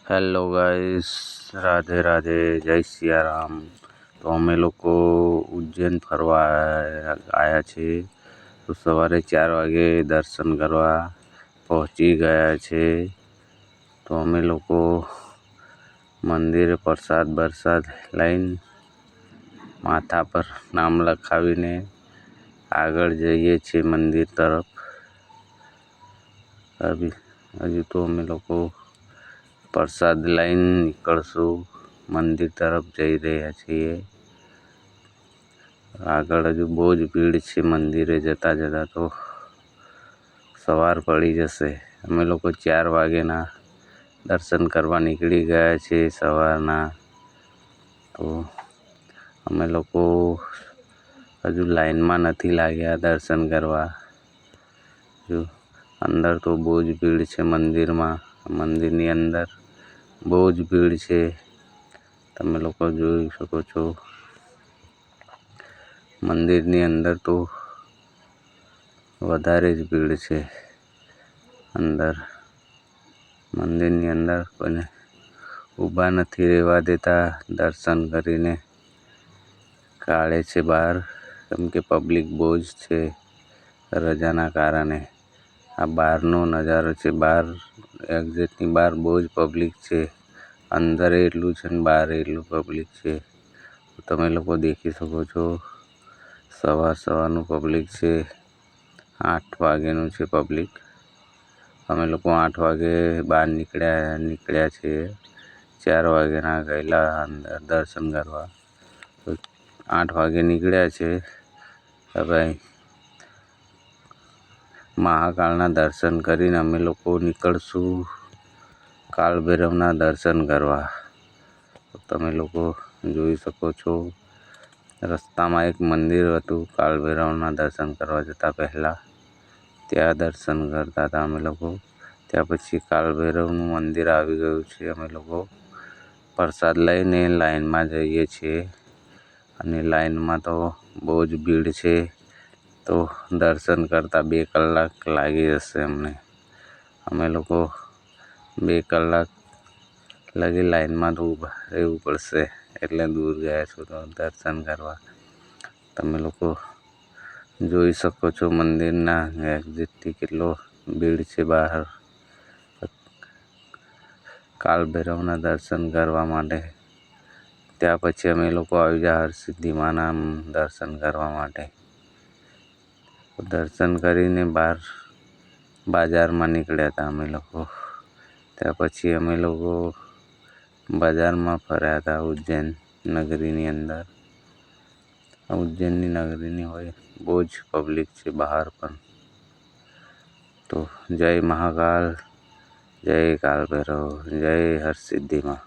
Hello guys, Radhe Radhe, જય સિયારામ। તો અમે લોકો ઉજ્જૈન ફરવા આવ્યા છીએ। તો સવારે 4 વાગે દર્શન કરવા પહોંચી ગયા છે। તો અમે લોકો મંદિરે પ્રસાદ બરસાદ લઈને માથા પર નામ લખાવીને આગળ જઈએ છીએ મંદિર તરફ। હજુ તો અમે લોકો પ્રસાદ લઈને નીકળશું, મંદિર તરફ જઈ રહ્યા છીએ। આગળ હજુ બહુ જ ભીડ છે, મંદિરે જતા જતા તો સવાર પડી જશે। અમે લોકો 4 વાગ્યાના દર્શન કરવા નીકળી ગયા છે સવારના। તો અમે લોકો હજુ લાઈનમાં નથી લાગ્યા દર્શન કરવા। જો અંદર તો બહુ જ ભીડ છે મંદિરમાં, મંદિરની અંદર બહુ જ ભીડ છે, તમે લોકો જોઈ શકો છો। મંદિરની અંદર તો વધારે જ ભીડ છે। મંદિરની અંદર કોઈને ઊભા નથી રહેવા દેતા, દર્શન કરીને કાઢે છે બહાર, કેમ કે પબ્લિક બહુ જ છે રજાના કારણે। આ બહારનો નજારો છે, બહાર એક્ઝેટની બહાર બહુ જ પબ્લિક છે। અંદર એટલું છે ને બહાર એટલું પબ્લિક છે, તમે લોકો દેખી શકો છો। સવારનું પબ્લિક છે, 8 વાગ્યાનું છે પબ્લિક। અમે લોકો 8 વાગે બહાર નીકળ્યા છીએ, 4 વાગ્યાના ગયેલા અંદર દર્શન કરવા। તો 8 વાગે નીકળ્યા છે। હવે મહાકાળના દર્શન કરીને અમે લોકો નીકળશું કાળ ભૈરવના દર્શન કરવા। તો તમે લોકો જોઈ શકો છો, રસ્તામાં એક મંદિર હતું કાળ ભૈરવના દર્શન કરવા જતાં પહેલાં, ત્યાં દર્શન કરતા હતા અમે લોકો। ત્યાં પછી કાળ ભૈરવનું મંદિર આવી ગયું છે। અમે લોકો પ્રસાદ લઈને લાઈનમાં જઈએ છીએ, અને લાઈનમાં તો બહુ જ ભીડ છે। તો દર્શન કરતાં 2 કલાક લાગી જશે અમને। અમે લોકો 2 કલાક લગી લાઈનમાં તો ઊભા રહેવું પડશે, એટલે દૂર ગયા છો તો દર્શન કરવા। તમે લોકો જોઈ શકો છો મંદિરના એક્ઝેટથી કેટલો ભીડ છે બહાર કાળ ભૈરવના દર્શન કરવા માટે। ત્યાં પછી અમે લોકો આવી ગયા હરસિદ્ધિ માના દર્શન કરવા માટે। દર્શન કરીને બહાર બજારમાં નીકળ્યા હતા અમે લોકો। ત્યાં પછી અમે લોકો બજારમાં ફર્યા હતા ઉજ્જૈન નગરીની અંદર। ઉજ્જૈનની નગરીની હોય બહુ જ પબ્લિક છે બહાર પણ। તો જય મહાકાલ, જય કાળ ભૈરવ, જય હરસિદ્ધિ માં।